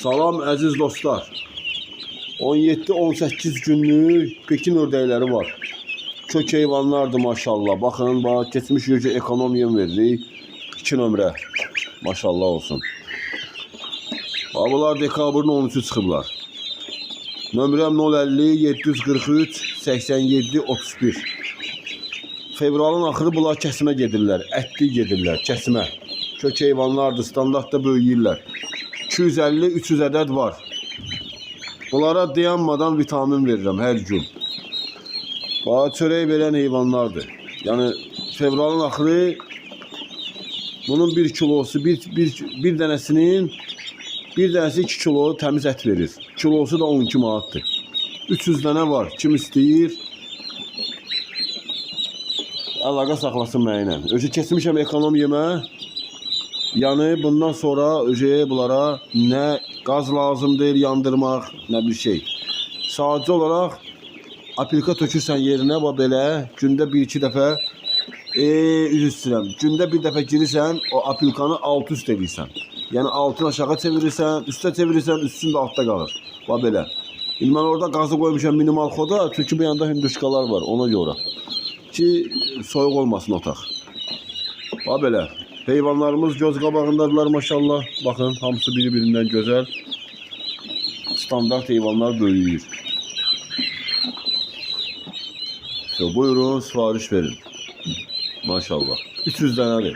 Salam əziz dostlar. 17-18 günlük Pekin ördəkləri var. Kök heyvanlardır maşallah. Baxın, keçmiş yöcə ekonomiya veririk. 2 nömrə. Maşallah olsun. Bunlar dekabrın 13'ü çıxıblar. Nömrəm 050 743 87 31. Fevralın axırı bunlar kəsimə gedirlər. Ətli gedirlər, kəsimə. Kök heyvanlardır, standartda böyüyürlər. 250-300 ədəd var. Bunlara dayanmadan vitamin verirəm hər gün. Bana çörək verən heyvanlardır. Yəni fevralın axırı bunun 1 kilosu, bir dənəsinin 2 kilo təmiz ət verir. Kilosu da 12 manatdır. 300 dənə var. Kim istəyir? Əlaqə saxlasın mənimlə. Özü keçmişəm ekonom yemə. Yəni bundan sonra bunlara nə qaz lazımdır yandırmaq, nə bir şey. Sadəcə olaraq apilka tökürsən yerinə belə gündə 1-2 dəfə üzr istəyirəm. Gündə bir dəfə girirsən, o apilkanı alt üst edirsən. Yəni altını aşağı çevirirsən, üstə çevirirsən, üstün də altda qalır. Belə. Mən orada qazı qoymuşam minimal xoda, çünki bu yanda hündüşkalar var ona görə. Ki soyuq olmasın otaq. Belə. Heyvanlarımız göz qabağındadılar maşallah. Baxın, hamısı biri-birindən gözəl. Standart heyvanlar böyüyür. Buyurun, sipariş verin. Maşallah. 300 dənədir.